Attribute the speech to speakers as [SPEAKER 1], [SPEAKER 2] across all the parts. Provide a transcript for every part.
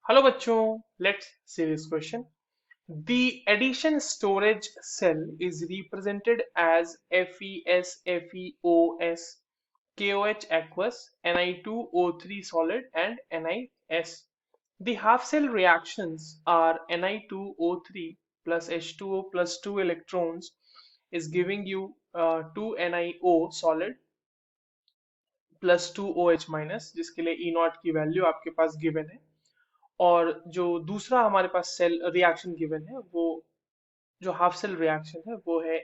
[SPEAKER 1] Hello बच्चों, let's see this question. The addition storage cell is represented as FeS, FeOS, KOH aqueous, Ni2O3 solid, and NiS. The half cell reactions are Ni2O3 plus H2O plus 2 electrons is giving you 2 NiO solid plus 2 OH minus, जिसके लिए E not की value आपके पास given है। और जो दूसरा हमारे पास cell reaction given है, वो जो हाफ सेल रिएक्शन है वो है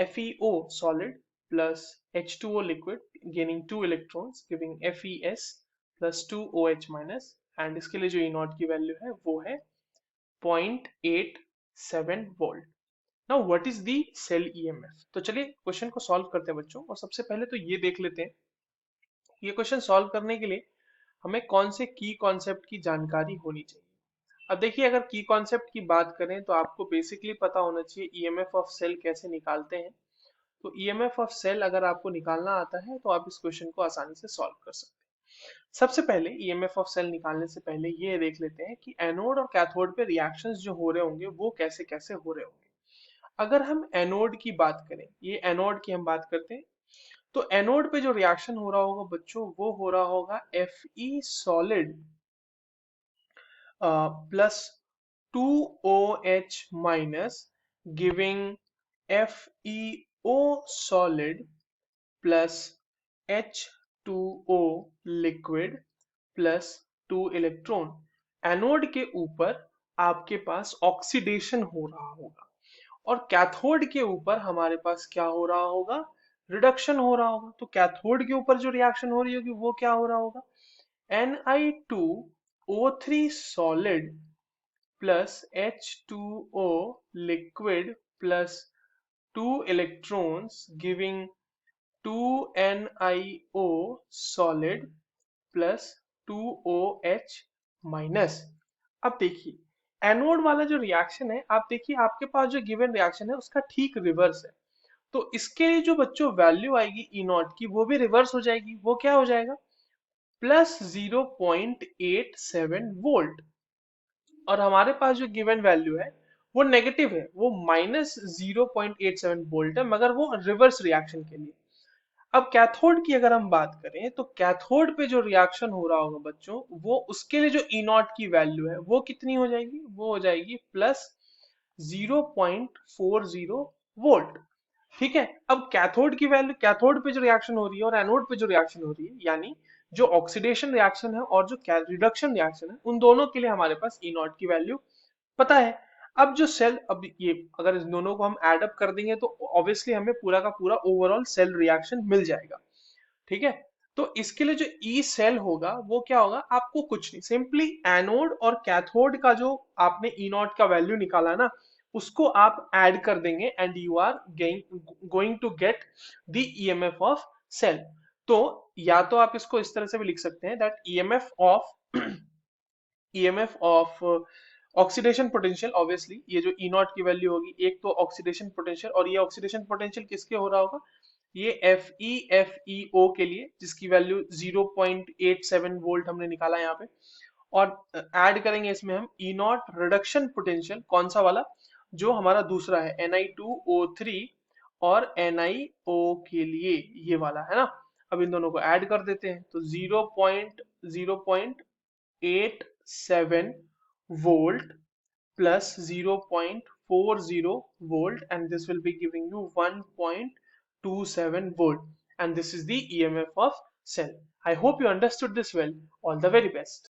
[SPEAKER 1] FeO solid plus H2O liquid gaining 2 electrons giving FeS plus 2 OH minus, and इसके लिए जो E नॉट की वैल्यू है वो है 0.87 volt. Now what is the cell EMF? तो चलिए क्वेश्चन को सॉल्व करते हैं बच्चों, और सबसे पहले तो ये देख लेते हैं ये क्वेश्चन सॉल्व करने के लिए हमें कौन से की कॉन्सेप्ट की जानकारी होनी चाहिए। अब देखिए, अगर की कॉन्सेप्ट की बात करें तो आपको बेसिकली पता होना चाहिए ईएमएफ ऑफ सेल कैसे निकालते हैं। तो ईएमएफ ऑफ सेल अगर आपको निकालना आता है तो आप इस क्वेश्चन को आसानी से सॉल्व कर सकते हैं। सबसे पहले ईएमएफ ऑफ सेल निकालने से पहले ये देख लेते हैं कि एनोड और कैथोड पे रिएक्शंस जो हो रहे होंगे वो कैसे कैसे हो रहे होंगे। अगर हम एनोड की बात करें, ये एनोड की हम बात करते हैं, तो एनोड पे जो रिएक्शन हो रहा होगा बच्चों वो हो रहा होगा Fe solid plus 2OH minus giving FeO solid plus H2O liquid plus 2 electron. Anode के ऊपर आपके पास ऑक्सीडेशन हो रहा होगा और कैथोड के ऊपर हमारे पास क्या हो रहा होगा, रिडक्शन हो रहा होगा। तो कैथोड के ऊपर जो रिएक्शन हो रही होगी वो क्या हो रहा होगा, Ni2O3 solid plus H2O liquid plus 2 electrons giving 2NiO solid plus 2OH minus। अब देखिए एनोड वाला जो रिएक्शन है, आप देखिए आपके पास जो गिवन रिएक्शन है उसका ठीक रिवर्स है। तो इसके लिए जो बच्चों वैल्यू आएगी ई नॉट की वो भी रिवर्स हो जाएगी। वो क्या हो जाएगा, प्लस 0.87 वोल्ट। और हमारे पास जो गिवन वैल्यू है वो नेगेटिव है, वो माइनस 0.87 वोल्ट है, मगर वो रिवर्स रिएक्शन के लिए। अब कैथोड की अगर हम बात करें तो कैथोड पे जो रिएक्शन हो रहा होगा बच्चों, वो उसके लिए जो ई नॉट की वैल्यू है वो कितनी हो जाएगी, वो हो जाएगी प्लस 0.40 वोल्ट। ठीक है। अब कैथोड की वैल्यू, कैथोड पे जो रिएक्शन हो रही है और एनोड पे जो रिएक्शन हो रही है, यानी जो ऑक्सीडेशन रिएक्शन है और जो रिडक्शन रिएक्शन है, उन दोनों के लिए हमारे पास ई नॉट की वैल्यू पता है। अब जो सेल, अब ये अगर इस दोनों को हम एड अप कर देंगे तो ऑब्वियसली हमें पूरा का पूरा ओवरऑल सेल रिएक्शन मिल जाएगा। ठीक है। तो इसके लिए जो ई सेल होगा वो क्या होगा, आपको कुछ नहीं, सिंपली एनोड और कैथोड का जो आपने ई नॉट का वैल्यू निकाला ना, उसको आप ऐड कर देंगे and you are going to get the EMF of cell. तो या तो आप इसको इस तरह से भी लिख सकते हैं that EMF of oxidation potential. Obviously ये जो ई नॉट की वैल्यू होगी, एक तो ऑक्सीडेशन पोटेंशियल, और ये ऑक्सीडेशन पोटेंशियल किसके हो रहा होगा, ये FeO के लिए, जिसकी वैल्यू 0.87 वोल्ट हमने निकाला यहाँ पे। और ऐड करेंगे इसमें हम ई नॉट रिडक्शन पोटेंशियल, कौन सा वाला, जो हमारा दूसरा है Ni2O3 और NiO के लिए ये वाला है ना। अब इन दोनों को ऐड कर देते हैं तो 0.87 volt plus 0.40 volt, and this will be giving you 1.27 volt, and this is the EMF of cell. I hope you understood this well. All the very best.